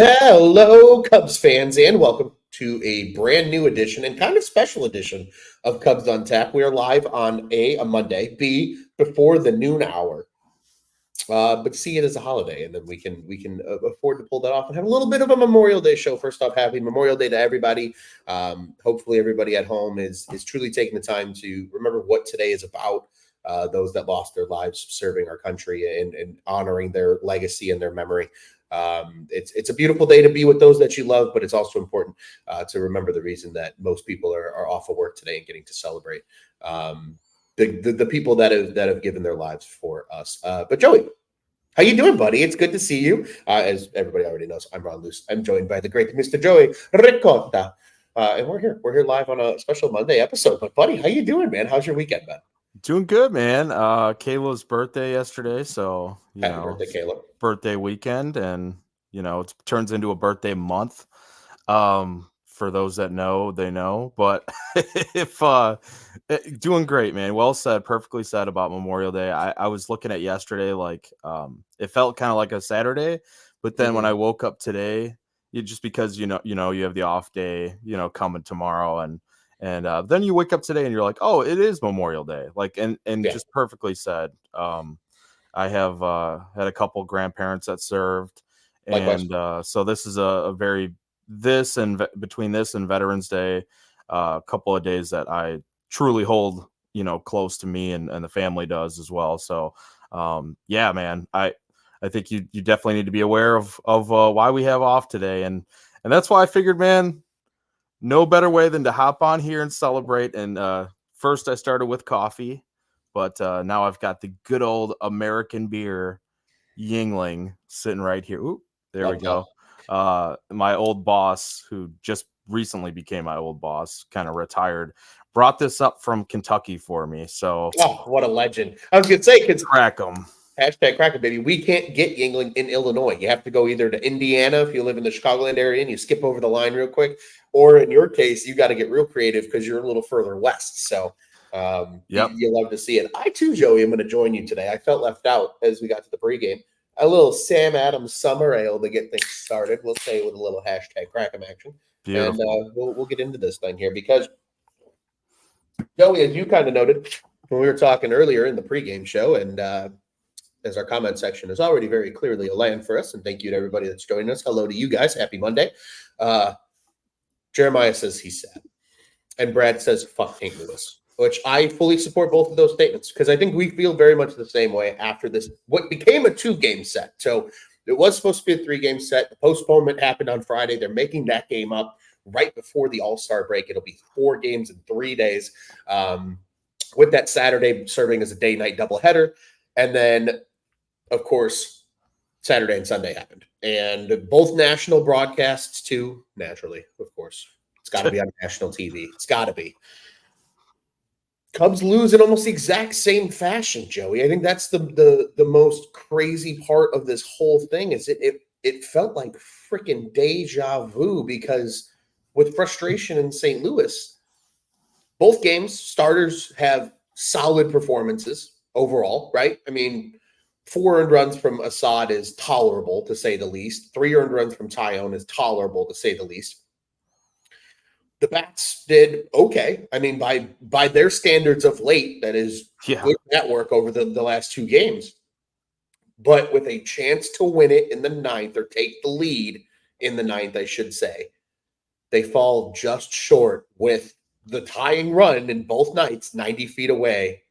Hello, Cubs fans, and welcome to a brand new edition and kind of special edition of Cubs on Tap. We are live on a Monday, B, before the noon hour. But see it as a holiday, and then we can afford to pull that off and have a little bit of a Memorial Day show. First off, happy Memorial Day to everybody. Hopefully, everybody at home is truly taking the time to remember what today is about. Those that lost their lives serving our country and honoring their legacy and their memory. It's a beautiful day to be with those that you love, but it's also important to remember the reason that most people are off of work today and getting to celebrate. The people that have given their lives for us. But Joey, how you doing, buddy? It's good to see you. As everybody already knows, I'm Ron Luce. I'm joined by the great Mr. Joey Ricotta. And we're here. We're here live on a special Monday episode. But buddy, how you doing, man? How's your weekend been? Doing good, man. Kayla's birthday yesterday, so Happy birthday, Caleb. birthday weekend, and it turns into a birthday month. For those that know, they know. But if doing great, man. Well said, perfectly said about Memorial Day. I was looking at yesterday, like it felt kind of like a Saturday, but then when I woke up today, just because you have the off day, coming tomorrow, and then you wake up today and you're like, oh, it is Memorial Day. Like, and Yeah. just perfectly said. I have had a couple grandparents that served, Likewise. and so this is between this and Veterans Day, a couple of days that I truly hold, close to me, and the family does as well. So, yeah, man, I think you definitely need to be aware of why we have off today, and that's why I figured, man, no better way than to hop on here and celebrate. And first I started with coffee, but now I've got the good old American beer, Yingling, sitting right here. Ooh, there we go. My old boss, who just recently became my old boss, kind of retired, brought this up from Kentucky for me. So, oh, what a legend! I was gonna say, because crack them. Hashtag crack it, baby. We can't get Yingling in Illinois. You have to go either to Indiana if you live in the Chicagoland area and you skip over the line real quick, or in your case, you got to get real creative because you're a little further west. So, you love to see it. I too, Joey, am going to join you today. I felt left out as we got to the pregame. A little Sam Adams summer ale to get things started. We'll say with a little hashtag crack'em action, Beautiful. and we'll get into this thing here because Joey, as you kind of noted when we were talking earlier in the pregame show, and as our comment section is already very clearly a land for us. And thank you to everybody that's joining us. Hello to you guys. Happy Monday. Jeremiah says he's sad. And Brad says, fuck St. Louis, which I fully support both of those statements because I think we feel very much the same way after this, what became a 2-game set. So it was supposed to be a 3-game set. The postponement happened on Friday. They're making that game up right before the All-Star break. It'll be 4 games in 3 days, with that Saturday serving as a day-night doubleheader. And then, of course, Saturday and Sunday happened. And both national broadcasts, too, naturally, of course. It's got to be on national TV. It's got to be. Cubs lose in almost the exact same fashion, Joey. I think that's the most crazy part of this whole thing is it felt like freaking deja vu because with frustration in St. Louis, both games, starters have solid performances overall, right? I mean, 4 earned runs from Assad is tolerable, to say the least. 3 earned runs from Tyone is tolerable, to say the least. The bats did okay. I mean, by their standards of late, that is good network over the last 2 games. But with a chance to win it in the 9th or take the lead in the 9th, I should say, they fall just short with the tying run in both nights, 90 feet away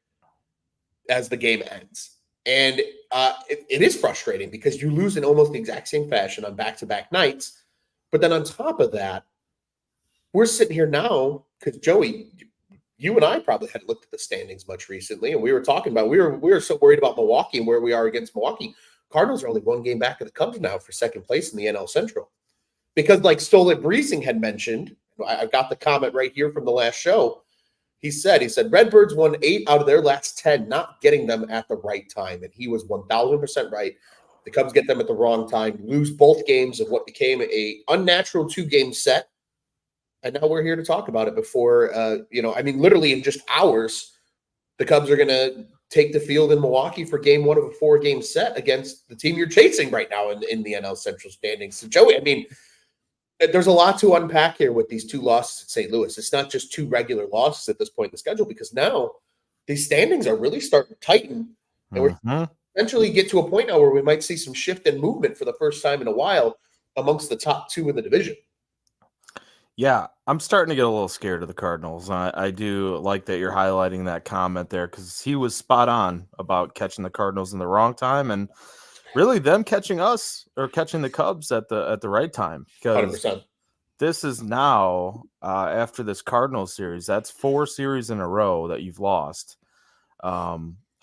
as the game ends. And it is frustrating because you lose in almost the exact same fashion on back-to-back nights. But then on top of that, we're sitting here now because, Joey, you and I probably hadn't looked at the standings much recently, and we were talking about we were so worried about Milwaukee and where we are against Milwaukee. Cardinals are only 1 game back of the Cubs now for second place in the NL Central. Because like Stolet Breezing had mentioned, I've got the comment right here from the last show. He said, Redbirds won 8 out of their last 10, not getting them at the right time. And he was 1,000% right. The Cubs get them at the wrong time, lose both games of what became a unnatural 2-game set. And now we're here to talk about it before, literally in just hours, the Cubs are going to take the field in Milwaukee for game one of a 4-game set against the team you're chasing right now in the NL Central standings. So, Joey, I mean, there's a lot to unpack here with these 2 losses at St. Louis. It's not just 2 regular losses at this point in the schedule, because now these standings are really starting to tighten. And we're eventually get to a point now where we might see some shift and movement for the first time in a while amongst the top 2 in the division. Yeah, I'm starting to get a little scared of the Cardinals. I do like that you're highlighting that comment there, because he was spot on about catching the Cardinals in the wrong time, and really them catching us or catching the Cubs at the right time. Because 100%. this is now after this Cardinals series, that's 4 series in a row that you've lost.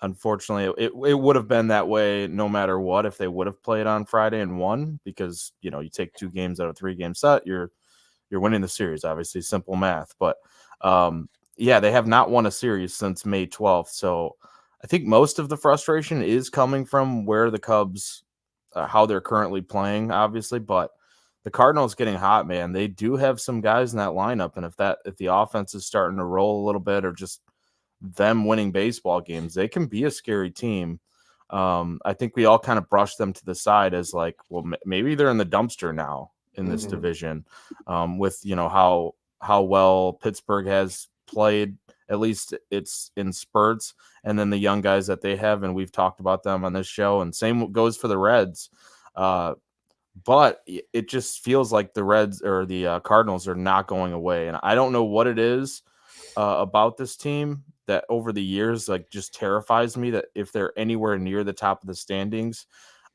Unfortunately, it would have been that way no matter what if they would have played on Friday and won, because you take 2 games out of a 3-game set, you're winning the series, obviously, simple math. But yeah, they have not won a series since May 12th. So I think most of the frustration is coming from where the Cubs, how they're currently playing, obviously. But the Cardinals getting hot, man. They do have some guys in that lineup. And if the offense is starting to roll a little bit, or just them winning baseball games, they can be a scary team. I think we all kind of brush them to the side as like, well, maybe they're in the dumpster now in this division, with how well Pittsburgh has played. At least it's in spurts, and then the young guys that they have, and we've talked about them on this show, and same goes for the Reds. But it just feels like the Reds or the Cardinals are not going away, and I don't know what it is about this team that over the years like just terrifies me, that if they're anywhere near the top of the standings,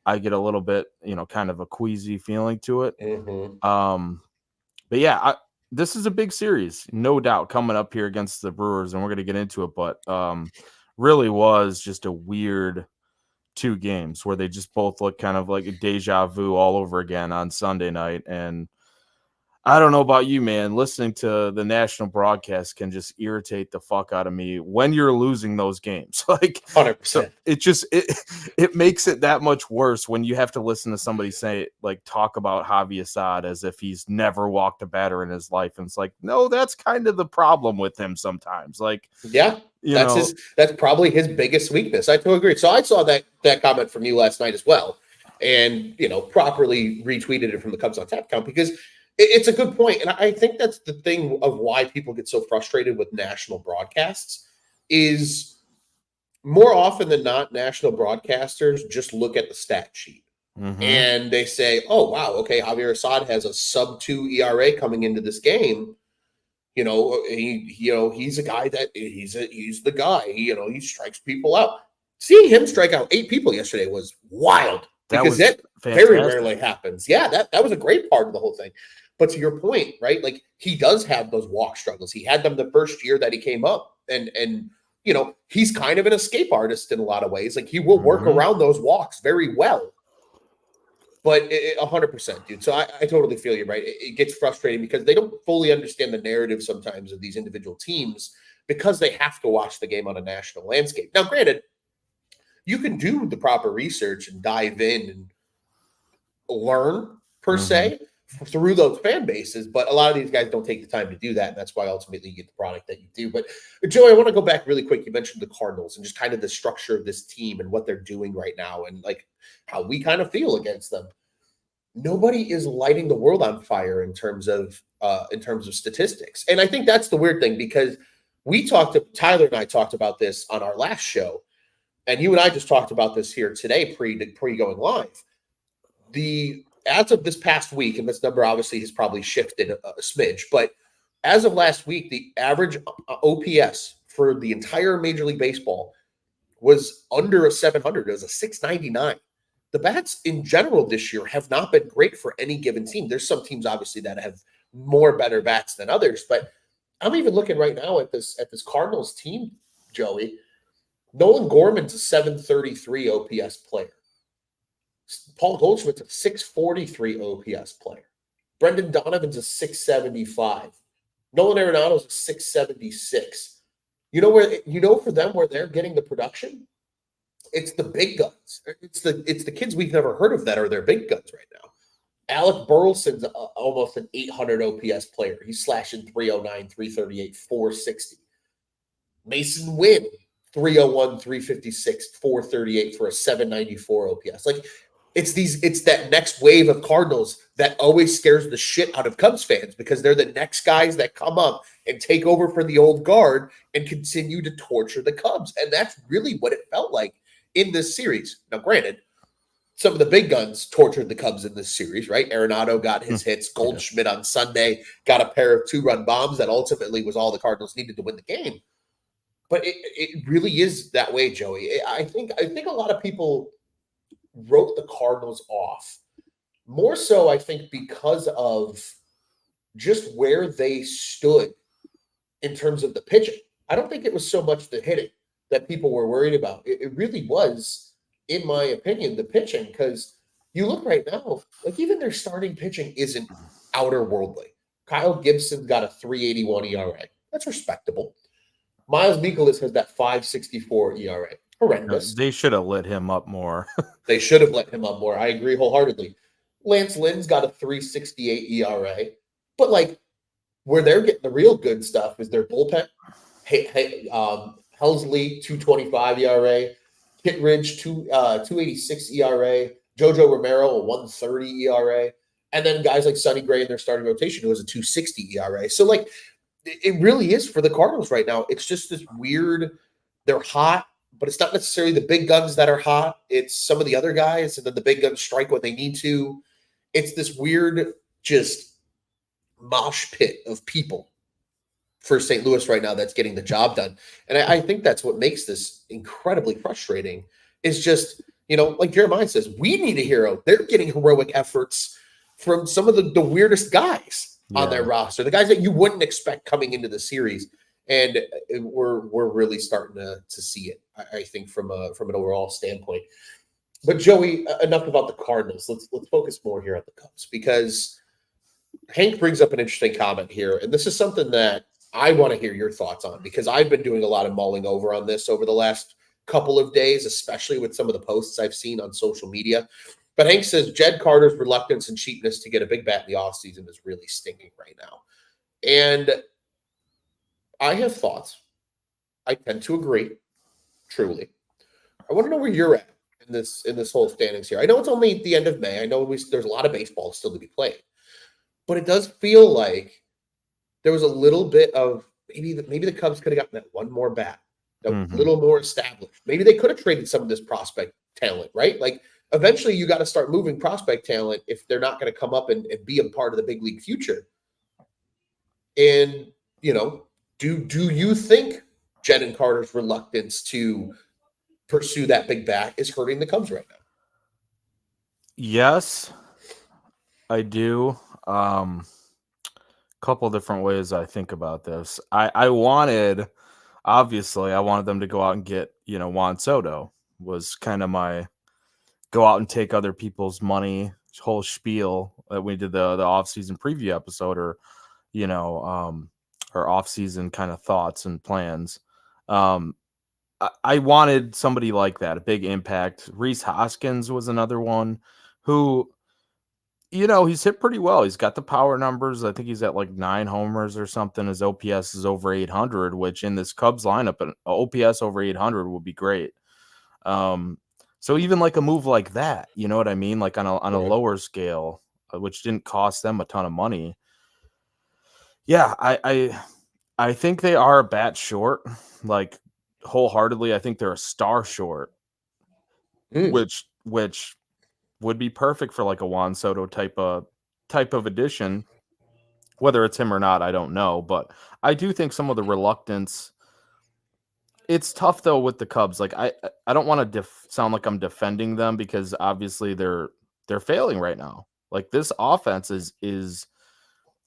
I get a little bit, kind of a queasy feeling to it. But yeah, this is a big series, no doubt, coming up here against the Brewers, and we're going to get into it. But really was just a weird 2 games where they just both look kind of like a deja vu all over again on Sunday night. And I don't know about you, man. Listening to the national broadcast can just irritate the fuck out of me when you're losing those games. Like 100%. So it makes it that much worse when you have to listen to somebody say, like, talk about Javi Assad as if he's never walked a batter in his life. And it's like, no, that's kind of the problem with him sometimes. Like, yeah, that's probably his biggest weakness. I totally agree. So I saw that comment from you last night as well, and properly retweeted it from the Cubs on Tap account, because it's a good point. And I think that's the thing of why people get so frustrated with national broadcasts is more often than not, national broadcasters just look at the stat sheet and they say, oh, wow, okay, Javier Assad has a sub-2 ERA coming into this game. He's a guy that he's the guy, he strikes people out. Seeing him strike out 8 people yesterday was wild, because that very rarely happens. Yeah, that was a great part of the whole thing. But to your point, right? Like, he does have those walk struggles. He had them the first year that he came up, and he's kind of an escape artist in a lot of ways. Like, he will work around those walks very well. But 100%, dude. So I totally feel you, right? It gets frustrating because they don't fully understand the narrative sometimes of these individual teams, because they have to watch the game on a national landscape. Now, granted, you can do the proper research and dive in and learn, per se, through those fan bases, but a lot of these guys don't take the time to do that, and that's why ultimately you get the product that you do. But Joey, I want to go back really quick. You mentioned the Cardinals and just kind of the structure of this team and what they're doing right now, and like how we kind of feel against them. Nobody is lighting the world on fire in terms of statistics, and I think that's the weird thing, because Tyler and I talked about this on our last show, and you and I just talked about this here today pre going live. As of this past week, and this number obviously has probably shifted a smidge, but as of last week, the average OPS for the entire Major League Baseball was under a 700. It was a 699. The bats in general this year have not been great for any given team. There's some teams obviously that have more better bats than others, but I'm even looking right now at this Cardinals team, Joey. Nolan Gorman's a 733 OPS player. Paul Goldschmidt's a 643 OPS player. Brendan Donovan's a 675. Nolan Arenado's a 676. For them where they're getting the production? It's the big guns. It's the kids we've never heard of that are their big guns right now. Alec Burleson's almost an 800 OPS player. He's slashing 309, 338, 460. Mason Wynn, 301, 356, 438 for a 794 OPS. Like it's that next wave of Cardinals that always scares the shit out of Cubs fans because they're the next guys that come up and take over for the old guard and continue to torture the Cubs. And that's really what it felt like in this series. Now, granted, some of the big guns tortured the Cubs in this series, right? Arenado got his hits. Goldschmidt on Sunday got a pair of 2-run bombs that ultimately was all the Cardinals needed to win the game. But it really is that way, Joey. I think a lot of people wrote the Cardinals off. More so, I think, because of just where they stood in terms of the pitching. I don't think it was so much the hitting that people were worried about. It really was, in my opinion, the pitching, because you look right now, like even their starting pitching isn't outer worldly. Kyle Gibson got a 3.81 ERA. That's respectable. Miles Mikolas has that 5.64 ERA. Horrendous. They should have lit him up more. They should have let him up more. I agree wholeheartedly. Lance Lynn's got a 3.68 ERA. But like where they're getting the real good stuff is their bullpen. Helsley, 2.25 ERA. Kittredge, 2.86 ERA. Jojo Romero, a 1.30 ERA. And then guys like Sonny Gray in their starting rotation who has a 2.60 ERA. So like it really is for the Cardinals right now. It's just this weird, they're hot, but it's not necessarily the big guns that are hot. It's some of the other guys, and then the big guns strike when they need to. It's this weird, just mosh pit of people for St. Louis right now that's getting the job done. And I think that's what makes this incredibly frustrating is just, like Jeremiah says, we need a hero. They're getting heroic efforts from some of the weirdest guys on their roster, the guys that you wouldn't expect coming into the series. And we're really starting to see it, I think, from an overall standpoint. But Joey, enough about the Cardinals. Let's focus more here on the Cubs, because Hank brings up an interesting comment here, and this is something that I want to hear your thoughts on, because I've been doing a lot of mulling over on this over the last couple of days, especially with some of the posts I've seen on social media. But Hank says Jed Carter's reluctance and cheapness to get a big bat in the offseason is really stinging right now. And I have thoughts. I tend to agree, truly. I want to know where you're at in this whole standings here. I know it's only the end of May. I know there's a lot of baseball still to be played. But it does feel like there was a little bit of maybe the Cubs could have gotten that one more bat, a little more established. Maybe they could have traded some of this prospect talent, right? Like eventually you got to start moving prospect talent if they're not going to come up and be a part of the big league future. And, do you think Jed and Carter's reluctance to pursue that big bat is hurting the Cubs right now? Yes, I do. Couple different ways I think about this. I wanted them to go out and get, Juan Soto was kind of my go out and take other people's money whole spiel that we did the off-season preview episode, or, our off-season kind of thoughts and plans. I wanted somebody like that, a big impact. Rhys Hoskins was another one who, he's hit pretty well. He's got the power numbers. I think he's at like 9 homers or something. His OPS is over 800, which in this Cubs lineup, an OPS over 800 would be great. So even like a move like that, you know what I mean? Like on a lower scale, which didn't cost them a ton of money. Yeah, I think they are a bat short, like wholeheartedly. I think they're a star short, which would be perfect for like a Juan Soto type of addition. Whether it's him or not, I don't know. But I do think some of the reluctance. It's tough though with the Cubs. Like I don't want to sound like I'm defending them, because obviously they're failing right now. Like this offense is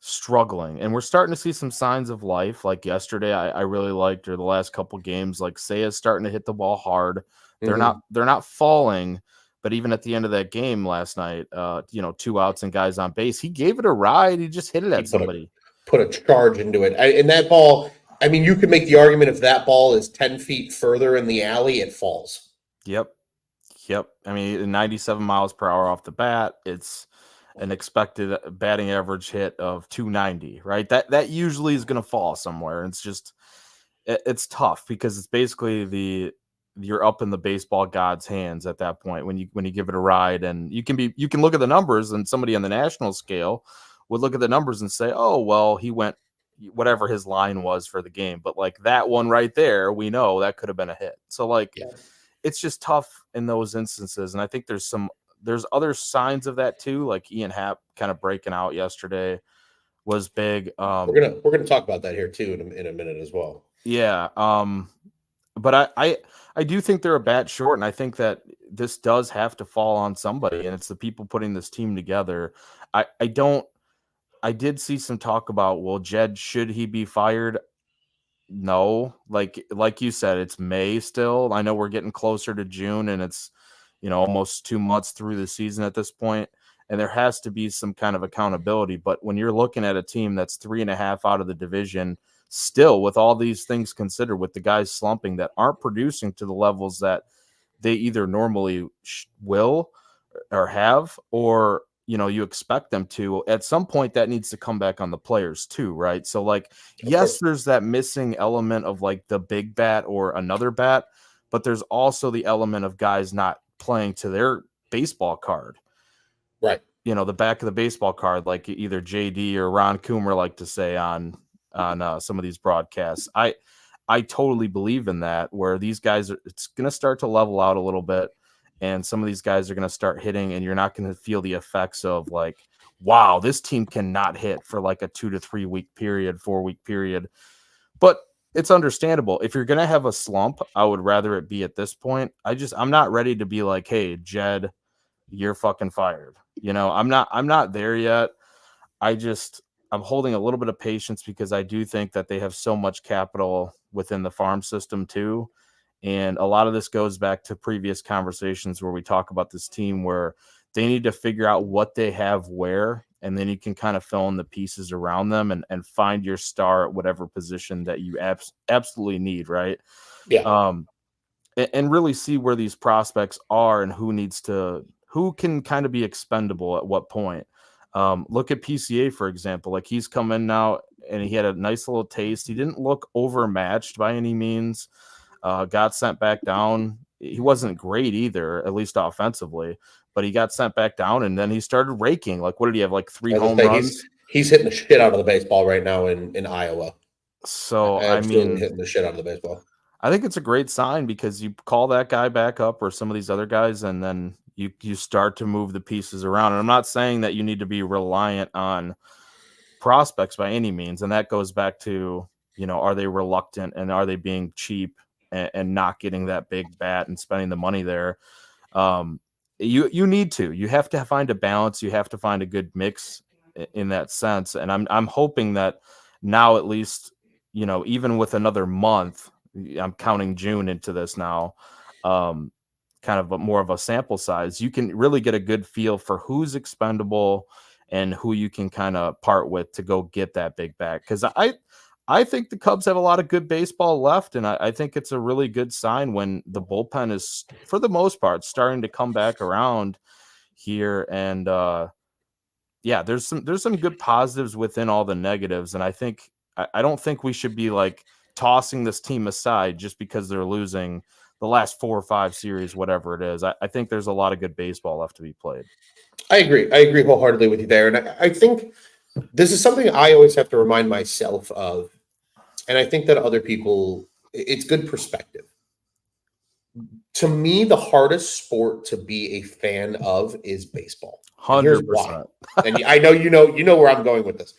struggling, and we're starting to see some signs of life. Like yesterday, I really liked, or the last couple games, like Seiya's starting to hit the ball hard. They're not falling. But even at the end of that game last night, 2 outs and guys on base, he gave it a ride. He just hit it at somebody. Put a charge into it. And that ball, I mean, you could make the argument if that ball is 10 feet further in the alley, it falls. Yep. I mean, 97 miles per hour off the bat. It's an expected batting average hit of 290, right? That usually is going to fall somewhere. It's just, it's tough because it's basically you're up in the baseball god's hands at that point when you give it a ride, and you can look at the numbers, and somebody on the national scale would look at the numbers and say, oh, well, he went whatever his line was for the game, but like that one right there, we know that could have been a hit. So like Yeah. it's just tough in those instances, and I think there's other signs of that too, like Ian Happ kind of breaking out yesterday was big. We're gonna talk about that here too in a minute as well. Yeah. But I do think they're a bat short, and I think that this does have to fall on somebody, and it's the people putting this team together. I did see some talk about, well, Jed, should he be fired? No, like you said, it's May still. I know we're getting closer to June, and it's almost 2 months through the season at this point, and there has to be some kind of accountability. But when you're looking at a team that's 3.5 out of the division, still with all these things considered, with the guys slumping that aren't producing to the levels that they either normally will or have, or you expect them to, at some point that needs to come back on the players too, right? So like, yes, there's that missing element of like the big bat or another bat, but there's also the element of guys not playing to their baseball card, right? The back of the baseball card, like either JD or Ron Coomer like to say on some of these broadcasts. I totally believe in that, where these guys it's going to start to level out a little bit, and some of these guys are going to start hitting, and you're not going to feel the effects of like, wow, this team cannot hit for like a 2 to 3 week period, 4-week period. But it's understandable. If you're going to have a slump, I would rather it be at this point. I'm not ready to be like, hey, Jed, you're fucking fired. I'm not there yet. I'm holding a little bit of patience because I do think that they have so much capital within the farm system too. And a lot of this goes back to previous conversations where we talk about this team where they need to figure out what they have where, and then you can kind of fill in the pieces around them and find your star at whatever position that you absolutely need, right? Yeah. And really see where these prospects are and who can kind of be expendable at what point. Look at PCA, for example. Like, he's come in now and he had a nice little taste. He didn't look overmatched by any means. Got sent back down. He wasn't great either, at least offensively, but he got sent back down, and then he started raking. Like, what did he have? Like 3 home runs? He's hitting the shit out of the baseball right now in Iowa. So, Absolutely hitting the shit out of the baseball. I think it's a great sign because you call that guy back up or some of these other guys, and then you start to move the pieces around. And I'm not saying that you need to be reliant on prospects by any means. And that goes back to, are they reluctant and are they being cheap and not getting that big bat and spending the money there? You have to find a balance. You have to find a good mix in that sense. And I'm hoping that now, at least, even with another month, I'm counting June into this now, kind of more of a sample size, you can really get a good feel for who's expendable and who you can kind of part with to go get that big bat. Because I think the Cubs have a lot of good baseball left, and I think it's a really good sign when the bullpen is, for the most part, starting to come back around here. And yeah, there's some good positives within all the negatives, and I don't think we should be like tossing this team aside just because they're losing the last 4 or 5 series, whatever it is. I think there's a lot of good baseball left to be played. I agree wholeheartedly with you there. And I think this is something I always have to remind myself of. And I think that other people, it's good perspective. To me, the hardest sport to be a fan of is baseball. 100%. Here's why. And I know you know where I'm going with this.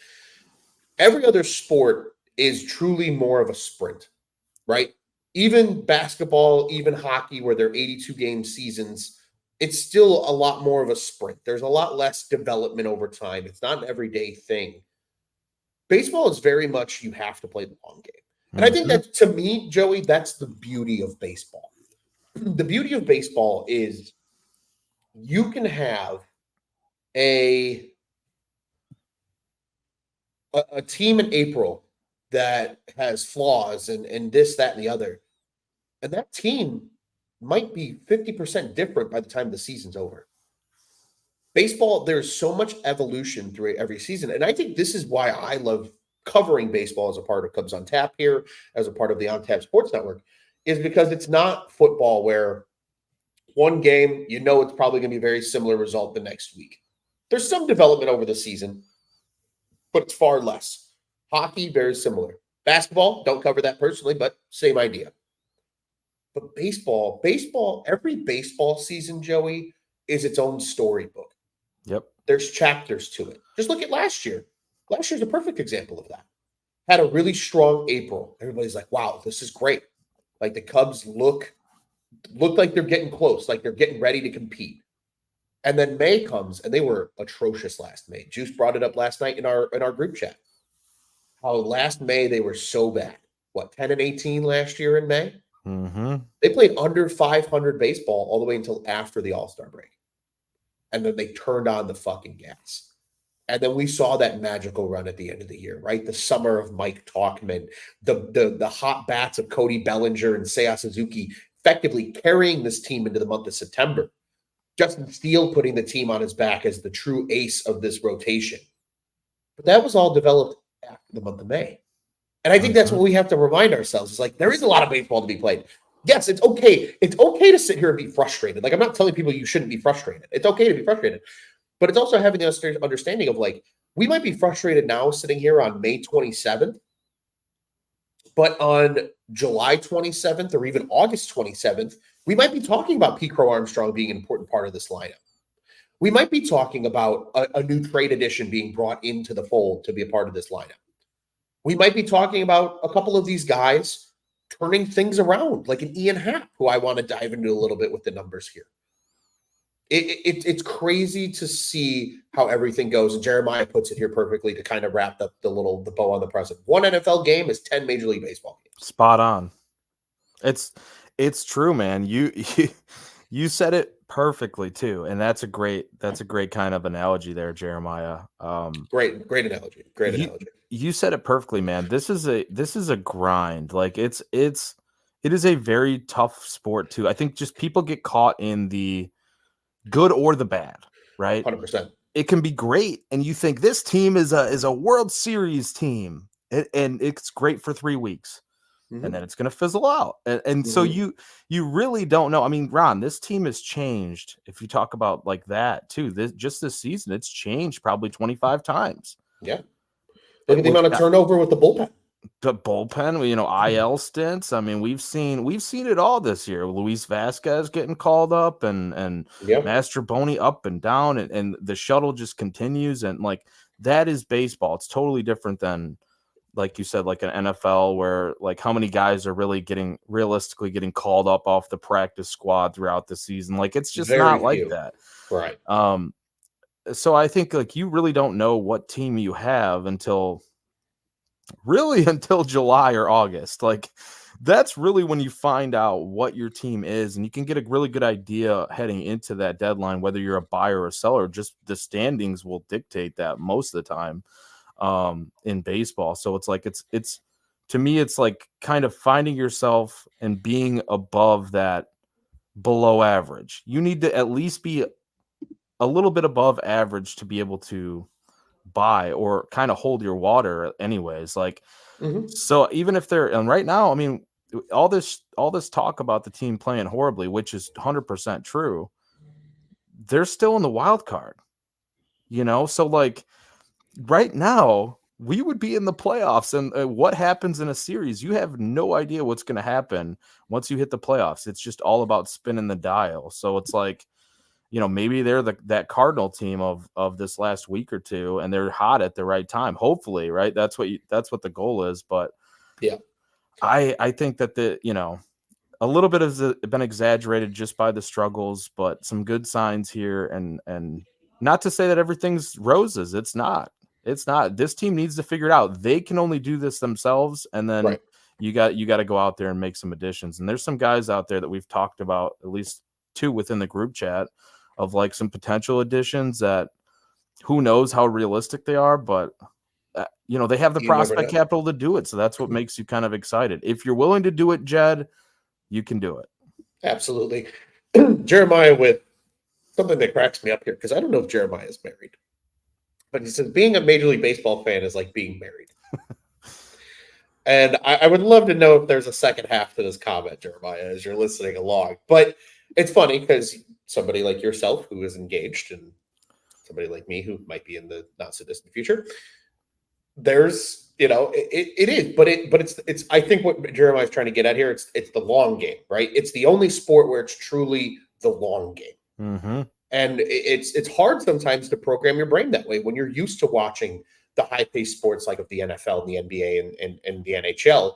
Every other sport is truly more of a sprint, right? Even basketball, even hockey, where they're 82-game seasons, it's still a lot more of a sprint. There's a lot less development over time. It's not an everyday thing. Baseball is very much you have to play the long game. And I think that, to me, Joey, that's the beauty of baseball. The beauty of baseball is you can have a team in April that has flaws and this, that, and the other. And that team might be 50% different by the time the season's over. Baseball, there's so much evolution through every season. And I think this is why I love covering baseball as a part of Cubs on Tap here, as a part of the On Tap Sports Network, is because it's not football where one game, it's probably going to be a very similar result the next week. There's some development over the season, but it's far less. Hockey, very similar. Basketball, don't cover that personally, but same idea. But baseball, every baseball season, Joey, is its own storybook. Yep. There's chapters to it. Just look at last year. Last year's a perfect example of that. Had a really strong April. Everybody's like, wow, this is great. Like the Cubs look like they're getting close, like they're getting ready to compete. And then May comes, and they were atrocious last May. Juice brought it up last night in our group chat. How last May they were so bad. What, 10-18 last year in May? Mm-hmm. They played under 500 baseball all the way until after the All-Star break. And then they turned on the fucking gas. And then we saw that magical run at the end of the year, right? The summer of Mike Tauchman, the hot bats of Cody Bellinger and Seiya Suzuki effectively carrying this team into the month of September. Justin Steele putting the team on his back as the true ace of this rotation. But that was all developed after the month of May. And I think that's what we have to remind ourselves. It's like, there is a lot of baseball to be played. Yes, it's okay. It's okay to sit here and be frustrated. Like, I'm not telling people you shouldn't be frustrated. It's okay to be frustrated. But it's also having the understanding of, like, we might be frustrated now sitting here on May 27th, but on July 27th or even August 27th, we might be talking about Pete Crow Armstrong being an important part of this lineup. We might be talking about a new trade addition being brought into the fold to be a part of this lineup. We might be talking about a couple of these guys turning things around, like an Ian Happ, who I want to dive into a little bit with the numbers here. It's crazy to see how everything goes. And Jeremiah puts it here perfectly to kind of wrap up the bow on the present. One NFL game is 10 Major League Baseball games. Spot on. It's true, man. You said it perfectly too, and that's a great kind of analogy there, Jeremiah. Great analogy. Great analogy. You said it perfectly, man. This is a grind. Like it is a very tough sport too. I think just people get caught in the good or the bad, right? 100%. It can be great, and you think this team is a World Series team, and it's great for 3 weeks. Mm-hmm. And then it's going to fizzle out. And so you really don't know. I mean, Ron, this team has changed. If you talk about like that too, this season, it's changed probably 25 times. Yeah. Look at the amount of turnover with the bullpen. The bullpen, IL stints. I mean, we've seen it all this year. Luis Vasquez getting called up and Mastroboni up and down, and the shuttle just continues. And like, that is baseball. It's totally different than, like you said, like an NFL where like how many guys are really realistically getting called up off the practice squad throughout the season. Like, it's just not like that. Right. So I think like you really don't know what team you have until July or August. Like, that's really when you find out what your team is, and you can get a really good idea heading into that deadline, whether you're a buyer or a seller. Just the standings will dictate that most of the time. In baseball. So it's like, it's to me, it's like kind of finding yourself and being above that below average. You need to at least be a little bit above average to be able to buy or kind of hold your water anyways. Like, So even if and right now, I mean, all this talk about the team playing horribly, which is 100% true, they're still in the wild card, so like, right now, we would be in the playoffs, and what happens in a series, you have no idea what's going to happen once you hit the playoffs. It's just all about spinning the dial. So it's like, maybe they're that Cardinal team of this last week or two, and they're hot at the right time. Hopefully, right? That's what the goal is. But yeah, I think that a little bit has been exaggerated just by the struggles, but some good signs here, and not to say that everything's roses. It's not. It's not. This team needs to figure it out. They can only do this themselves, and then you got to go out there and make some additions. And there's some guys out there that we've talked about, at least 2 within the group chat, of like some potential additions that who knows how realistic they are, but they have the prospect capital to do it. So that's what makes you kind of excited. If you're willing to do it, Jed, you can do it. Absolutely. Jeremiah with something that cracks me up here, because I don't know if Jeremiah is married. But he says being a Major League Baseball fan is like being married. And I would love to know if there's a second half to this comment, Jeremiah, as you're listening along. But it's funny because somebody like yourself who is engaged and somebody like me who might be in the not so distant future, there's it is, but it's I think what Jeremiah's trying to get at here, it's the long game, right? It's the only sport where it's truly the long game. Mm-hmm. And it's hard sometimes to program your brain that way when you're used to watching the high-paced sports like of the NFL and the NBA and the NHL.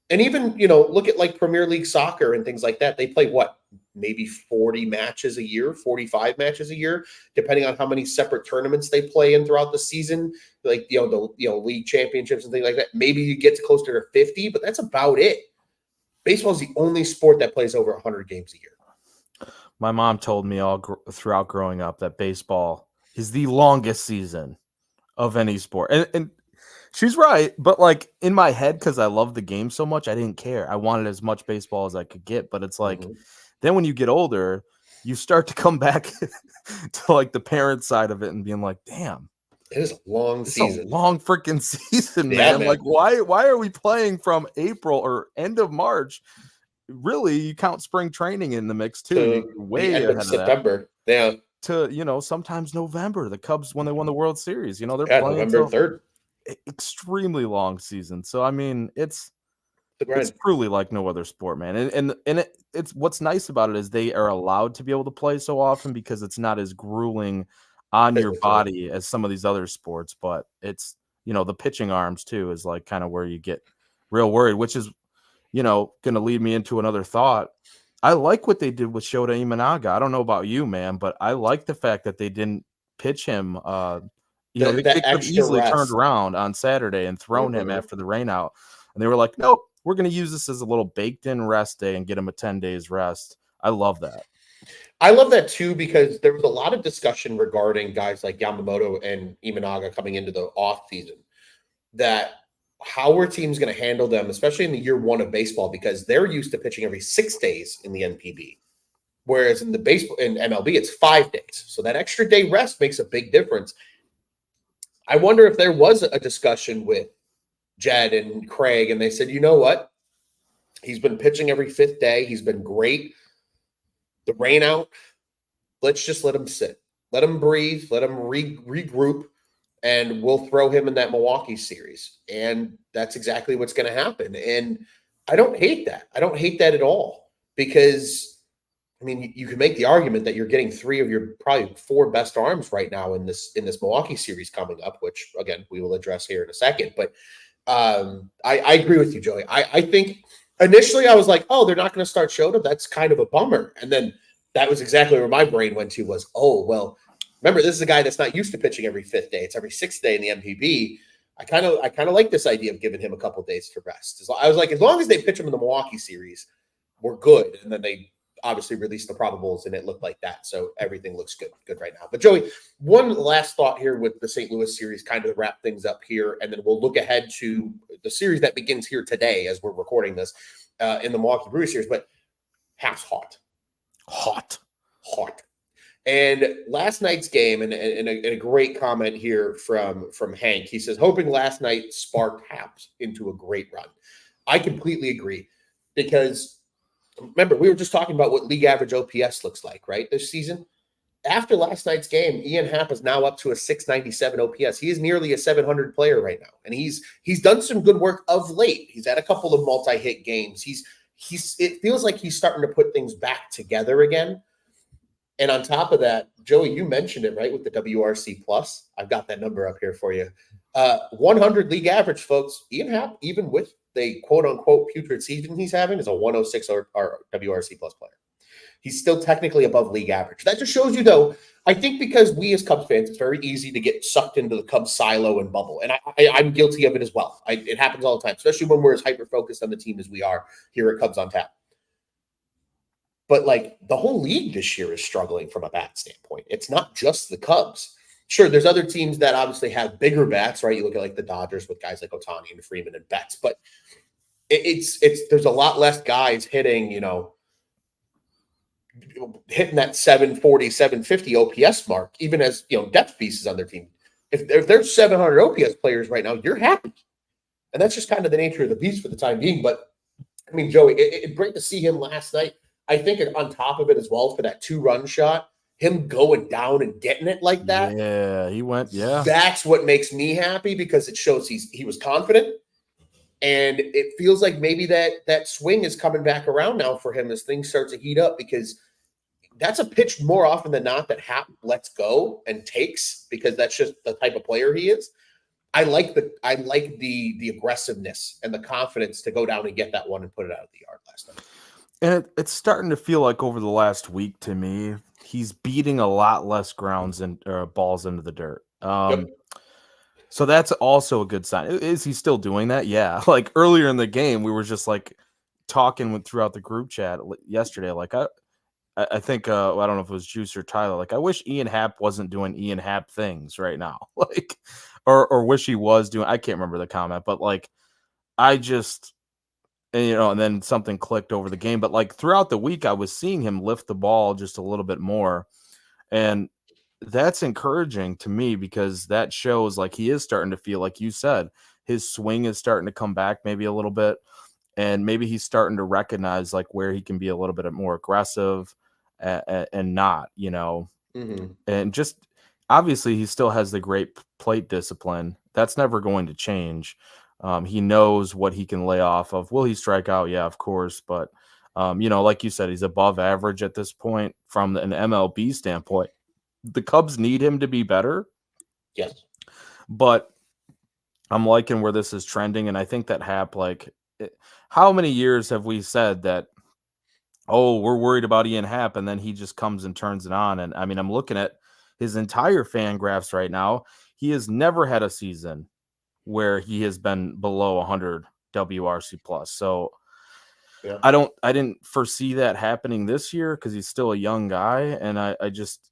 And even, look at like Premier League soccer and things like that. They play what, maybe 40 matches a year, 45 matches a year, depending on how many separate tournaments they play in throughout the season, like the league championships and things like that. Maybe you get to closer to 50, but that's about it. Baseball is the only sport that plays over 100 games a year. My mom told me throughout growing up that baseball is the longest season of any sport. And she's right. But like in my head, because I love the game so much, I didn't care. I wanted as much baseball as I could get. But it's like, then when you get older, you start to come back to like the parent side of it and being like, damn. It is a long season. A long freaking season, man. Like, why are we playing from April or end of March? Really, you count spring training in the mix too. Way the end of September. Yeah. To sometimes November. The Cubs, when they won the World Series, they're playing November 3rd. Extremely long season. So I mean, it's truly like no other sport, man. And it's what's nice about it is they are allowed to be able to play so often because it's not as grueling on your body as some of these other sports. But it's the pitching arms too is like kind of where you get real worried, which is going to lead me into another thought. I like what they did with Shota Imanaga. I don't know about you, man, but I like the fact that they didn't pitch him. They could have easily turned around on Saturday and thrown him after the rain out. And they were like, nope, we're going to use this as a little baked-in rest day and get him a 10 days rest. I love that. I love that, too, because there was a lot of discussion regarding guys like Yamamoto and Imanaga coming into the off season that – how are teams going to handle them, especially in the year one of baseball, because they're used to pitching every 6 days in the NPB, whereas in MLB, it's 5 days. So that extra day rest makes a big difference. I wonder if there was a discussion with Jed and Craig, and they said, you know what? He's been pitching every 5th day. He's been great. The rain out, let's just let him sit. Let him breathe. Let him regroup. And we'll throw him in that Milwaukee series. And that's exactly what's going to happen. And I don't hate that. I don't hate that at all. Because, I mean, you can make the argument that you're getting 3 of your probably 4 best arms right now in this Milwaukee series coming up, which, again, we will address here in a second. But I agree with you, Joey. I think initially I was like, oh, they're not going to start Shota. That's kind of a bummer. And then that was exactly where my brain went to was, oh, well, remember, this is a guy that's not used to pitching every 5th day. It's every 6th day in the MPB. I kind of like this idea of giving him a couple of days to rest. I was like, as long as they pitch him in the Milwaukee series, we're good. And then they obviously released the probables, and it looked like that. So everything looks good right now. But Joey, one last thought here with the St. Louis series, kind of wrap things up here, and then we'll look ahead to the series that begins here today as we're recording this in the Milwaukee Brewers series. But Hap's hot. And last night's game, and a great comment here from Hank. He says, hoping last night sparked Haps into a great run. I completely agree because, remember, we were just talking about what league average OPS looks like, right, this season. After last night's game, Ian Happ is now up to a 697 OPS. He is nearly a 700 player right now, and he's done some good work of late. He's had a couple of multi-hit games. It feels like he's starting to put things back together again. And on top of that, Joey, you mentioned it, right, with the WRC plus. I've got that number up here for you. 100 league average, folks. Ian Happ, even with the quote-unquote putrid season he's having, is a 106 or WRC plus player. He's still technically above league average. That just shows you, though, I think because we as Cubs fans, it's very easy to get sucked into the Cubs silo and bubble. And I'm guilty of it as well. It happens all the time, especially when we're as hyper-focused on the team as we are here at Cubs on Tap. But, like, the whole league this year is struggling from a bat standpoint. It's not just the Cubs. Sure, there's other teams that obviously have bigger bats, right? You look at, like, the Dodgers with guys like Ohtani and Freeman and Betts. But there's a lot less guys hitting, hitting that 740, 750 OPS mark, even as, depth pieces on their team. If there's 700 OPS players right now, you're happy. And that's just kind of the nature of the beast for the time being. But I mean, Joey, it's great to see him last night. I think on top of it as well for that 2-run shot, him going down and getting it like that. Yeah, he went. Yeah, That's what makes me happy because it shows he was confident. And it feels like maybe that swing is coming back around now for him as things start to heat up, because that's a pitch more often than not that Hap lets go and takes, because that's just the type of player he is. I like the aggressiveness and the confidence to go down and get that one and put it out of the yard last night. and it's starting to feel like over the last week to me, he's beating a lot less grounds and balls into the dirt. Yep. So that's also a good sign. Is he still doing that? Yeah. Like earlier in the game, we were just like talking throughout the group chat yesterday. Like I think I don't know if it was Juice or Tyler. Like I wish Ian Happ wasn't doing Ian Happ things right now. Like, or wish he was doing. I can't remember the comment, but like I just. And then something clicked over the game. But like throughout the week, I was seeing him lift the ball just a little bit more. And that's encouraging to me because that shows like he is starting to feel, like you said, his swing is starting to come back maybe a little bit. And maybe he's starting to recognize like where he can be a little bit more aggressive and not, Mm-hmm. and just obviously he still has the great plate discipline. That's never going to change. He knows what he can lay off of. Will he strike out? Yeah, of course. But, like you said, he's above average at this point from an MLB standpoint. The Cubs need him to be better. Yes. But I'm liking where this is trending. And I think that Hap, how many years have we said that, oh, we're worried about Ian Happ, and then he just comes and turns it on? And I mean, I'm looking at his entire fan graphs right now. He has never had a season where he has been below 100 WRC plus. So yeah. I didn't foresee that happening this year because he's still a young guy. And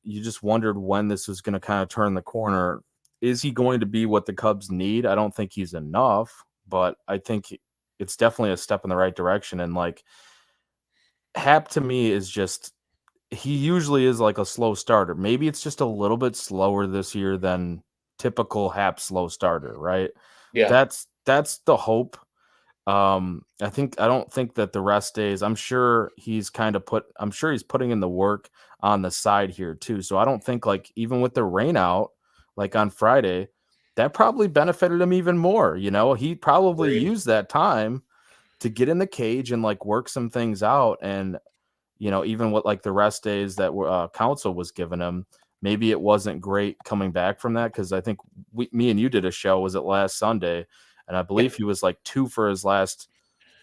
you just wondered when this was going to kind of turn the corner. Is he going to be what the Cubs need? I don't think he's enough, but I think it's definitely a step in the right direction. And like Hap to me is just, he usually is like a slow starter. Maybe it's just a little bit slower this year than typical Hap slow starter, right? Yeah. That's the hope. I don't think that the rest days, I'm sure he's putting in the work on the side here too. So I don't think like even with the rain out, like on Friday, that probably benefited him even more. He probably used that time to get in the cage and like work some things out. And, even with like the rest days that Council was giving him, maybe it wasn't great coming back from that. Cause I think me and you did a show, was it last Sunday? And I believe he was like 2 for his last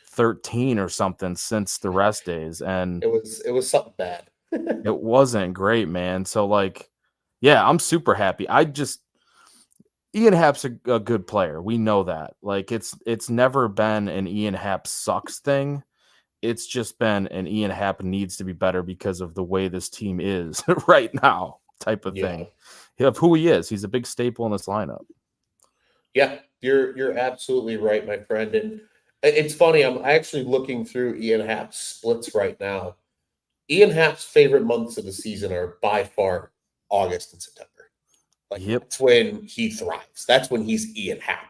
13 or something since the rest days. And it was something bad. it wasn't great, man. So like, yeah, I'm super happy. Ian Happ's a good player. We know that. Like it's never been an Ian Happ sucks thing. It's just been an Ian Happ needs to be better because of the way this team is right now type of thing. Of who he is. He's a big staple in this lineup. Yeah, you're absolutely right, my friend. And it's funny, I'm actually looking through Ian Happ's splits right now. Ian Happ's favorite months of the season are by far August and September. Like that's when he thrives. That's when he's Ian Happ.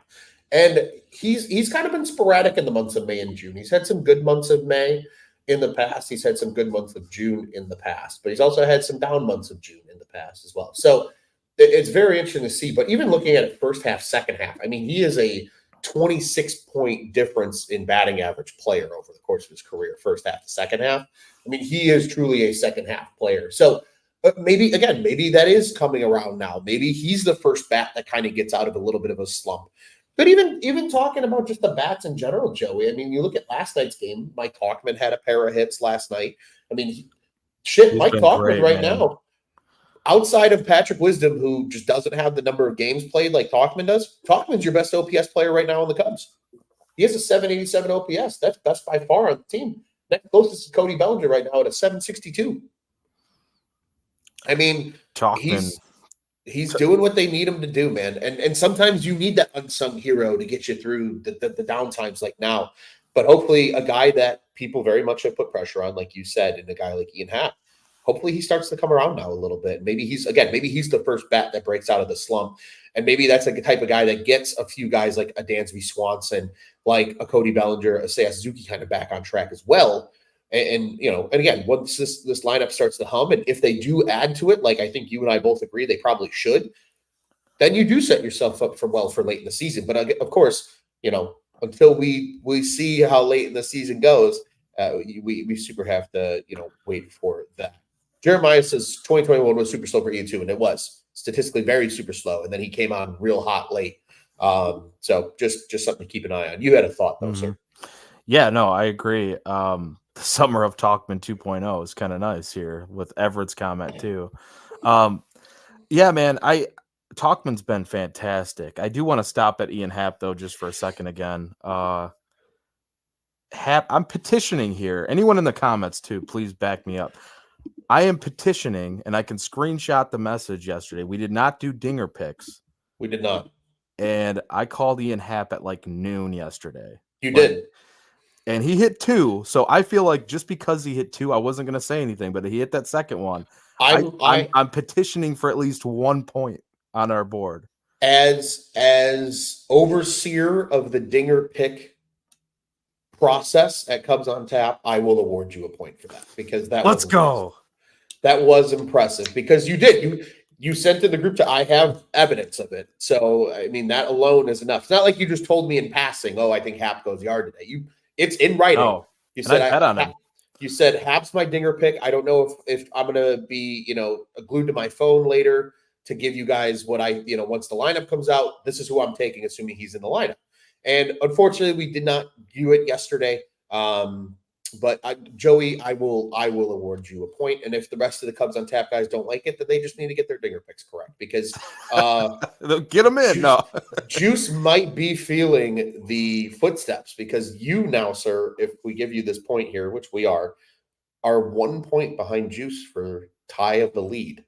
And he's kind of been sporadic in the months of May and June. He's had some good months of May in the past. He's had some good months of June in the past, but he's also had some down months of June in the past as well. So it's very interesting to see. But even looking at it first half, second half, I mean, he is a 26-point difference in batting average player over the course of his career, first half to second half. I mean, he is truly a second half player. So maybe that is coming around now. Maybe he's the first bat that kind of gets out of a little bit of a slump. But even talking about just the bats in general, Joey, I mean, you look at last night's game, Mike Tauchman had a pair of hits last night. I mean, Mike Tauchman now, outside of Patrick Wisdom, who just doesn't have the number of games played like Tauchman does, Tauchman's your best OPS player right now on the Cubs. He has a 787 OPS. That's best by far on the team. Next closest is Cody Bellinger right now at a 762. I mean, Tauchman. He's doing what they need him to do, man. And sometimes you need that unsung hero to get you through the down times like now. But hopefully a guy that people very much have put pressure on, like you said, and a guy like Ian Happ, hopefully he starts to come around now a little bit. Maybe he's the first bat that breaks out of the slump. And maybe that's like the type of guy that gets a few guys like a Dansby Swanson, like a Cody Bellinger, a Seiya Suzuki kind of back on track as well. And again, once this lineup starts to hum, and if they do add to it, like I think you and I both agree they probably should, then you do set yourself up for late in the season. But of course, until we see how late in the season goes, we super have to wait for that. Jeremiah says 2021 was super slow for Ian too, and it was statistically very super slow. And then he came on real hot late. So just something to keep an eye on. You had a thought though, sir. Yeah, no, I agree. The summer of Talkman 2.0 is kind of nice here with Everett's comment too. Yeah, man, Talkman's been fantastic. I do want to stop at Ian Happ though, just for a second again. Happ, I'm petitioning here. Anyone in the comments too, please back me up. I am petitioning, and I can screenshot the message yesterday. We did not do dinger picks. We did not. And I called Ian Happ at like noon yesterday. You did. And he hit 2. So I feel like just because he hit 2, I wasn't going to say anything, but he hit that second one. I'm petitioning for at least 1 point on our board. As overseer of the dinger pick process at Cubs on Tap, I will award you a point for that, because Let's go. That was impressive, because you did. You sent in the group I have evidence of it. So, I mean, that alone is enough. It's not like you just told me in passing, oh, I think Happ goes yard today. It's in writing. Oh, you said I bet on him. You said Happ's my dinger pick. I don't know if I'm going to be, glued to my phone later to give you guys what once the lineup comes out, this is who I'm taking, assuming he's in the lineup. And unfortunately, we did not do it yesterday. But Joey, I will award you a point. And if the rest of the Cubs on Tap guys don't like it, then they just need to get their dinger picks correct, because get them in. Juice might be feeling the footsteps, because you now, sir, if we give you this point here, which we are 1 point behind Juice for tie of the lead.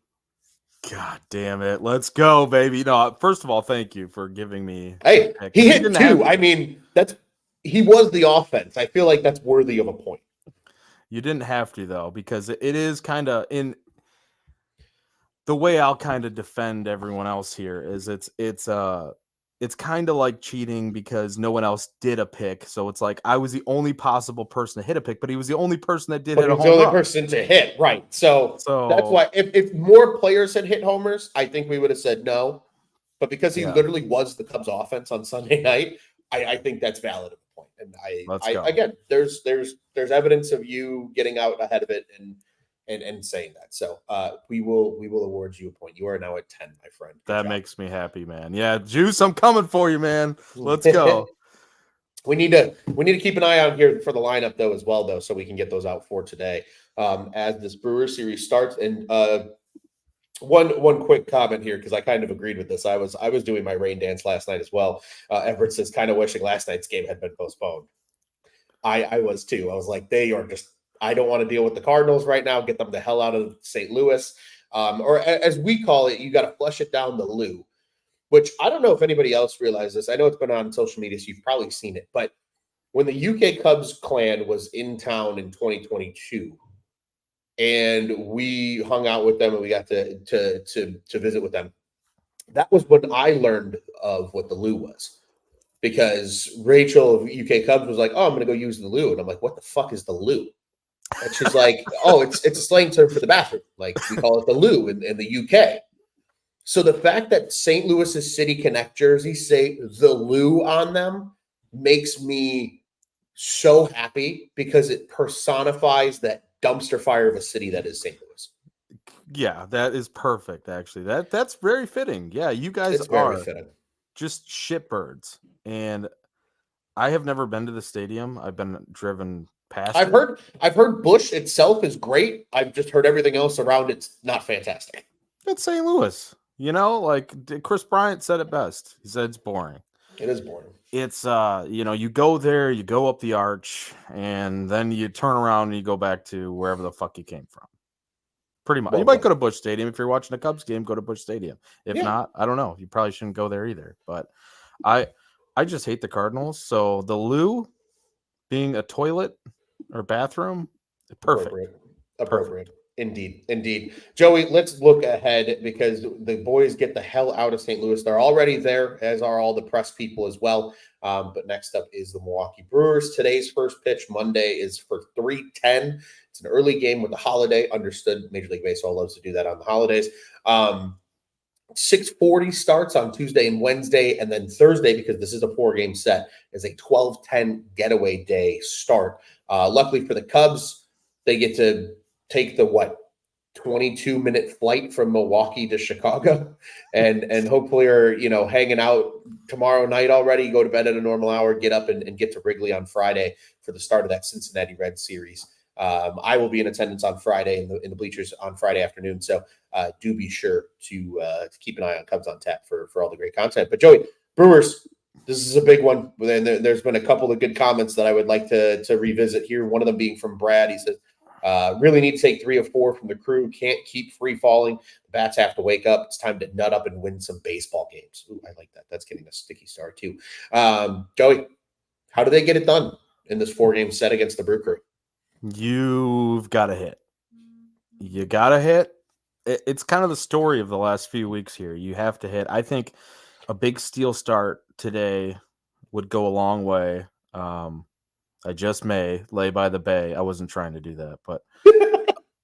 God damn it. Let's go, baby. No, first of all, thank you for giving me. Hey, he hit 2. I mean, he was the offense. I feel like that's worthy of a point. You didn't have to, though, because it is kind of in the way I'll kind of defend everyone else here is it's kind of like cheating, because no one else did a pick. So it's like I was the only possible person to hit a pick, but he was the only person that did hit a home run. The only person to hit, right? So that's why if more players had hit homers, I think we would have said no. But because he literally was the Cubs offense on Sunday night, I think that's valid. And again, there's evidence of you getting out ahead of it and saying that. So we will award you a point. You are now at 10, my friend. That makes me happy, man. Yeah, Juice, I'm coming for you, man. Let's go. We need to keep an eye out here for the lineup though as well, so we can get those out for today as this Brewers series starts. And one quick comment here, because I kind of agreed with this. I was doing my rain dance last night as well. Everett says kind of wishing last night's game had been postponed. I was too. I was like, they are just. I don't want to deal with the Cardinals right now. Get them the hell out of St. Louis, or as we call it, you got to flush it down the loo. Which I don't know if anybody else realized this. I know it's been on social media, so you've probably seen it. But when the UK Cubs clan was in town in 2022. And we hung out with them, and we got to visit with them. That was when I learned of what the loo was, because Rachel of UK Cubs was like, "Oh, I'm going to go use the loo," and I'm like, "What the fuck is the loo?" And she's like, "Oh, it's a slang term for the bathroom. Like we call it the loo in the UK." So the fact that St. Louis's City Connect jerseys say the loo on them makes me so happy, because it personifies that dumpster fire of a city that is St. Louis. Yeah, that is perfect. Actually, that's very fitting. Yeah, you guys just shitbirds, and I have never been to the stadium. I've been driven past. I've heard Busch itself is great. I've just heard everything else around it's not fantastic. It's St. Louis. Like Chris Bryant said it best. He said it's boring. It is boring. It's you go there, you go up the arch, and then you turn around and you go back to wherever the fuck you came from. Pretty much. You might go to Busch Stadium. If you're watching a Cubs game, go to Busch Stadium. If not, I don't know. You probably shouldn't go there either. But I just hate the Cardinals. So the loo being a toilet or bathroom, perfect. Appropriate. Indeed. Joey, let's look ahead because the boys get the hell out of St. Louis. They're already there, as are all the press people as well. But next up is the Milwaukee Brewers. Today's first pitch, Monday, is for 3:10. It's an early game with a holiday. Understood. Major League Baseball loves to do that on the holidays. 6:40 starts on Tuesday and Wednesday, and then Thursday, because this is a 4-game set, is a 12:10 getaway day start. Luckily for the Cubs, they get to take the 22-minute flight from Milwaukee to Chicago, and hopefully are hanging out tomorrow night already. Go to bed at a normal hour, get up and get to Wrigley on Friday for the start of that Cincinnati Reds series. I will be in attendance on Friday in the bleachers on Friday afternoon, so do be sure to keep an eye on Cubs on Tap for all the great content. But Joey, Brewers, this is a big one. There's been a couple of good comments that I would like to revisit here. One of them being from Brad. He says, really need to take 3 of 4 from the crew. Can't keep free falling. The bats have to wake up. It's time to nut up and win some baseball games. Ooh, I like that. That's getting a sticky star too. Joey, how do they get it done in this 4-game set against the Brew Crew? You've got to hit. You got to hit. It's kind of the story of the last few weeks here. You have to hit. I think a big steal start today would go a long way. I just may lay by the bay. I wasn't trying to do that, but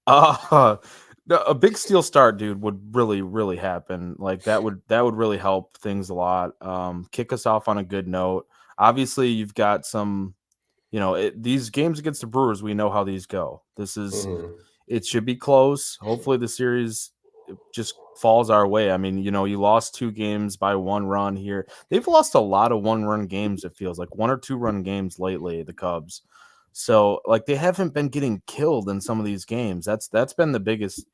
a big steal start, dude, would really, really happen. Like that would really help things a lot. Kick us off on a good note. Obviously, you've got some, these games against the Brewers, we know how these go. This is, it should be close. Hopefully the series just falls our way. I mean, you lost 2 games by 1 run here. They've lost a lot of 1-run games, it feels like 1 or 2-run games lately, the Cubs. So like they haven't been getting killed in some of these games. That's been the biggest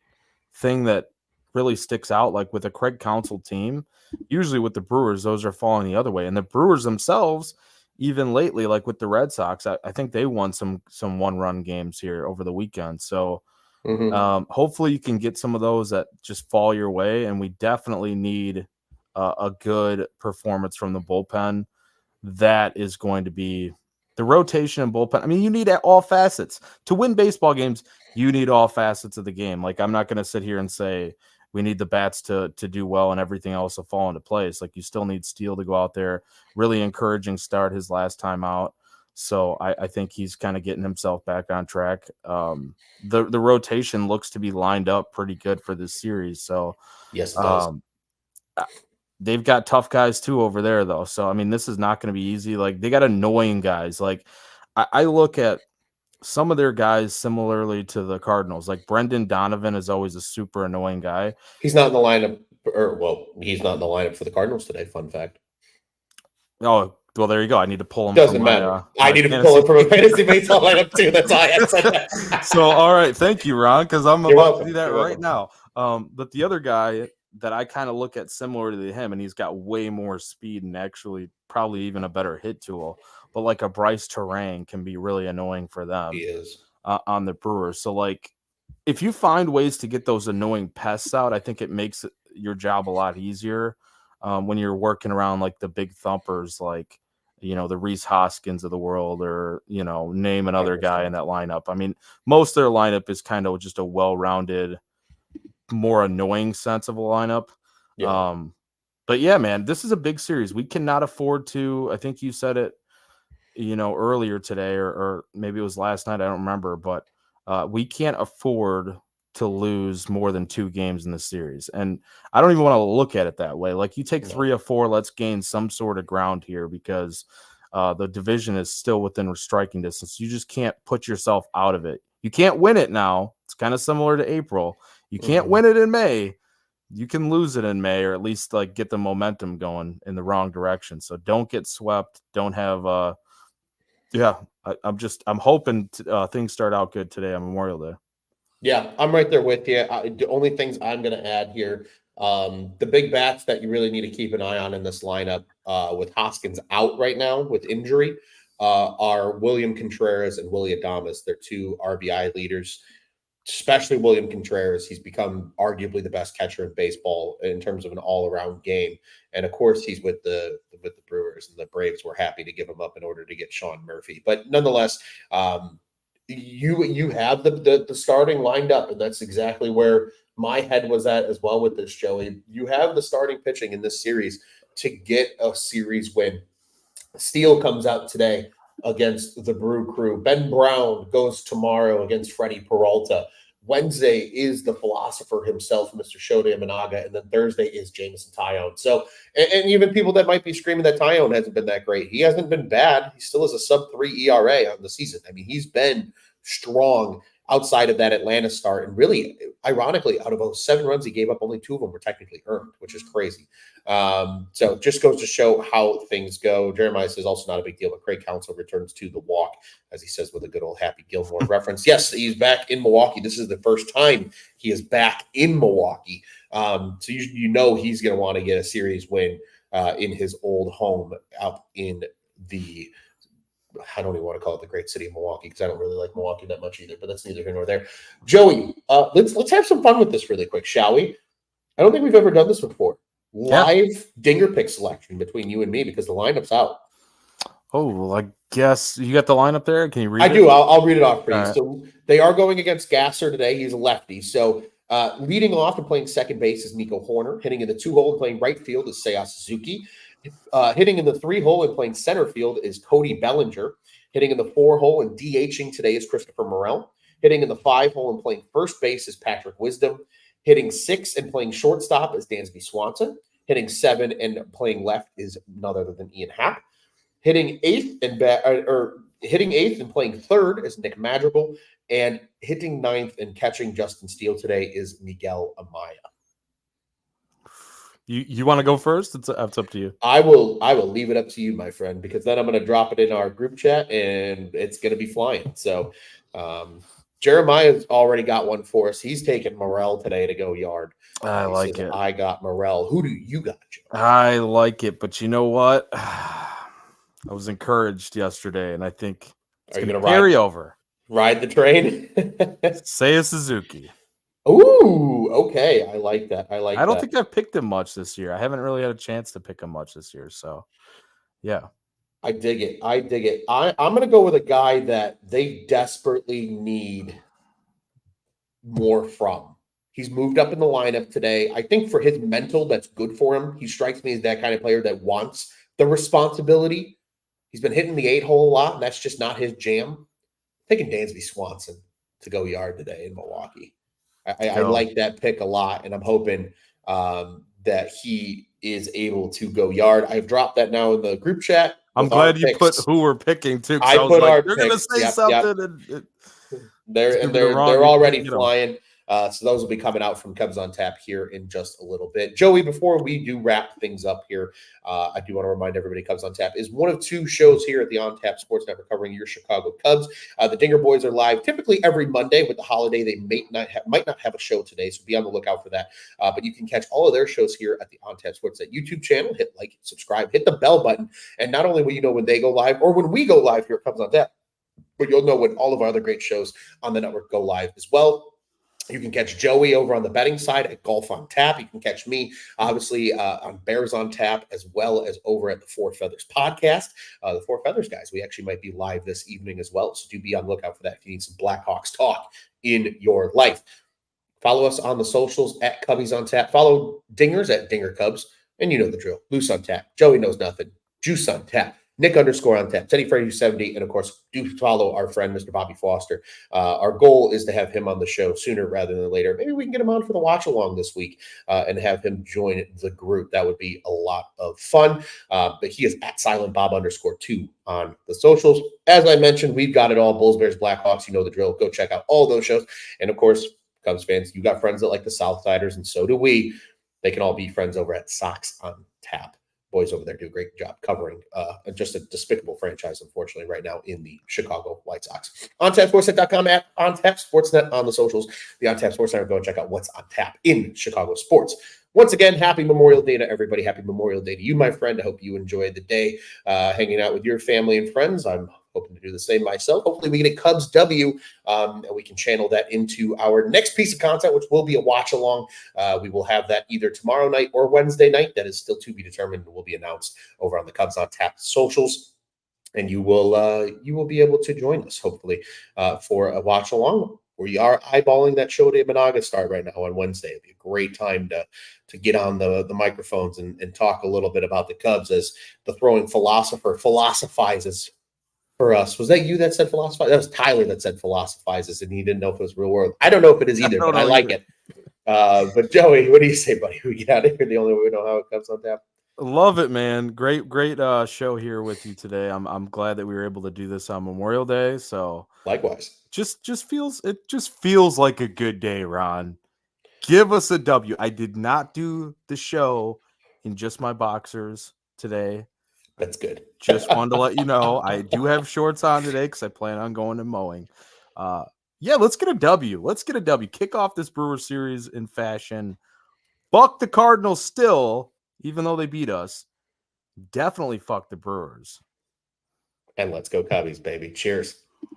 thing that really sticks out. Like with a Craig Counsell team, usually with the Brewers, those are falling the other way. And the Brewers themselves, even lately, like with the Red Sox, I think they won some 1-run games here over the weekend. So hopefully you can get some of those that just fall your way. And we definitely need a good performance from the bullpen. That is going to be the rotation and bullpen. I mean, you need all facets to win baseball games. You need all facets of the game. Like, I'm not going to sit here and say we need the bats to do well and everything else will fall into place. Like, you still need Steele to go out there. Really encouraging start his last time out. So I think he's kind of getting himself back on track. The rotation looks to be lined up pretty good for this series. So yes, it does. They've got tough guys too over there, though. So, I mean, this is not going to be easy. Like, they got annoying guys. Like, I look at some of their guys similarly to the Cardinals. Like, Brendan Donovan is always a super annoying guy. He's not in the lineup, he's not in the lineup for the Cardinals today. Fun fact. Oh, well, there you go. I need to pull him. Doesn't matter. I need to pull him from a fantasy baseball lineup too. That's all I have said that. So, all right. Thank you, Ron, because I'm about to do that right now. But the other guy that I kind of look at similar to him, and he's got way more speed and actually probably even a better hit tool, but like a Bryce Terang can be really annoying for them. He is. On the Brewers. So, like, if you find ways to get those annoying pests out, I think it makes your job a lot easier when you're working around like the big thumpers, like, the Reese Hoskins of the world, or, name another guy in that lineup. I mean, most of their lineup is kind of just a well-rounded, more annoying sense of a lineup. Yeah. But yeah, man, this is a big series. We cannot afford to, I think you said it, earlier today, or maybe it was last night, I don't remember, but we can't afford to lose more than 2 games in the series. And I don't even want to look at it that way. Like, you take 3 of 4, let's gain some sort of ground here, because the division is still within striking distance. You just can't put yourself out of it. You can't win it now. It's kind of similar to April. You can't win it in May. You can lose it in May, or at least like get the momentum going in the wrong direction. So don't get swept. Don't have I'm hoping things start out good today on Memorial Day. Yeah, I'm right there with you. The only things I'm going to add here, the big bats that you really need to keep an eye on in this lineup, with Hoskins out right now with injury, are William Contreras and Willy Adames. They're 2 RBI leaders, especially William Contreras. He's become arguably the best catcher in baseball in terms of an all-around game. And of course, he's with the Brewers, and the Braves were happy to give him up in order to get Sean Murphy. But nonetheless, you have the starting lined up, and that's exactly where my head was at as well with this, Joey. You have the starting pitching in this series to get a series win. Steele comes out today against the Brew Crew. Ben Brown goes tomorrow against Freddie Peralta. Wednesday is the philosopher himself, Mr. Shota Imanaga, and then Thursday is Jameson Tyone. So, and even people that might be screaming that Tyone hasn't been that great, he hasn't been bad. He still has a sub-3 ERA on the season. I mean, he's been strong outside of that Atlanta start, and really, ironically, out of those 7 runs he gave up, only 2 of them were technically earned, which is crazy. So just goes to show how things go. Jeremiah says also not a big deal, but Craig Counsell returns to the walk, as he says with a good old Happy Gilmore reference. Yes, he's back in Milwaukee. This is the first time he is back in Milwaukee. So you know he's going to want to get a series win in his old home out in the, I don't even want to call it the great city of Milwaukee, because I don't really like Milwaukee that much either, but that's neither here nor there. Joey, let's have some fun with this really quick, shall we? I don't think we've ever done this before. Live dinger pick selection between you and me, because the lineup's out. Oh, well, I guess you got the lineup there. Can you read it? I do. I'll read it off for you. Right. So they are going against Gasser today. He's a lefty. So leading off and playing second base is Nico Horner. Hitting in the 2-hole and playing right field is Seiya Suzuki. Hitting in the 3-hole and playing center field is Cody Bellinger. Hitting in the 4-hole and DHing today is Christopher Morel. Hitting in the 5-hole and playing first base is Patrick Wisdom. Hitting 6 and playing shortstop is Dansby Swanson. Hitting 7 and playing left is none other than Ian Happ. Hitting 8th and playing third is Nick Madrigal. And hitting 9th and catching Justin Steele today is Miguel Amaya. You want to go first? It's up to you. I will leave it up to you, my friend, because then I'm going to drop it in our group chat and it's going to be flying. So Jeremiah's already got one for us. He's taking Morel today to go yard. I like it. I got Morel. Who do you got, Joe? I like it, but you know what? I was encouraged yesterday, and I think it's going to carry over. Ride the train? Seiya Suzuki. Ooh, okay. I like that. I don't think I've picked him much this year. I haven't really had a chance to pick him much this year. So, yeah. I dig it. I'm going to go with a guy that they desperately need more from. He's moved up in the lineup today. I think for his mental, that's good for him. He strikes me as that kind of player that wants the responsibility. He's been hitting the 8-hole a lot, and that's just not his jam. I'm taking Dansby Swanson to go yard today in Milwaukee. I like that pick a lot, and I'm hoping that he is able to go yard. I've dropped that now in the group chat. I'm glad you put who we're picking too. I was like, they're going to say something. Yep. They're already flying. So those will be coming out from Cubs on Tap here in just a little bit. Joey, before we do wrap things up here, I do want to remind everybody Cubs on Tap is one of 2 shows here at the On Tap Sports Network covering your Chicago Cubs. The Dinger Boys are live typically every Monday. With the holiday, they might not have a show today, so be on the lookout for that. But you can catch all of their shows here at the On Tap Sports Net YouTube channel. Hit like, subscribe, hit the bell button, and not only will you know when they go live or when we go live here at Cubs on Tap, but you'll know when all of our other great shows on the network go live as well. You can catch Joey over on the betting side at Golf on Tap. You can catch me, obviously, on Bears on Tap, as well as over at the Four Feathers podcast. The Four Feathers guys, we actually might be live this evening as well. So do be on the lookout for that if you need some Blackhawks talk in your life. Follow us on the socials at Cubbies on Tap. Follow Dingers at Dinger Cubs. And you know the drill. Loose on Tap. Joey knows nothing. Juice on Tap. Nick _ on Tap, Teddy Freddy 70, and of course, do follow our friend, Mr. Bobby Foster. Our goal is to have him on the show sooner rather than later. Maybe we can get him on for the watch along this week and have him join the group. That would be a lot of fun. But he is at Silent Bob _2 on the socials. As I mentioned, we've got it all. Bulls, Bears, Blackhawks. You know the drill. Go check out all those shows. And of course, Cubs fans, you got friends that like the Southsiders, and so do we. They can all be friends over at Sox on Tap. Boys over there do a great job covering just a despicable franchise, unfortunately, right now in the Chicago White Sox. OnTapSportsNet.com at OnTapSportsNet on the socials. The OnTap Sports Network. Go and check out what's on tap in Chicago sports. Once again, happy Memorial Day to everybody. Happy Memorial Day to you, my friend. I hope you enjoyed the day hanging out with your family and friends. I'm hoping to do the same myself. Hopefully we get a Cubs W and we can channel that into our next piece of content, which will be a watch along. We will have that either tomorrow night or Wednesday night. That is still to be determined and will be announced over on the Cubs on Tap socials. and you will be able to join us hopefully for a watch along. We are eyeballing that show to Managa start right now on Wednesday. It'd be a great time to get on the microphones and talk a little bit about the Cubs as the throwing philosopher philosophizes for us. Was that you that said philosophize? That was Tyler that said philosophizes, and he didn't know if it was real world. I don't know if it is either, but I like it. But Joey, what do you say, buddy? We get out of here the only way we know how it comes on tap. Love it, man. Great show here with you today. I'm glad that we were able to do this on Memorial Day. So Likewise. just feels like a good day, Ron. Give us a W. I did not do the show in just my boxers today. That's good. Just wanted to let you know I do have shorts on today because I plan on going to mowing. Yeah, let's get a W. Let's get a W. Kick off this Brewers series in fashion. Fuck the Cardinals still, even though they beat us. Definitely fuck the Brewers. And let's go Cubbies, baby. Cheers.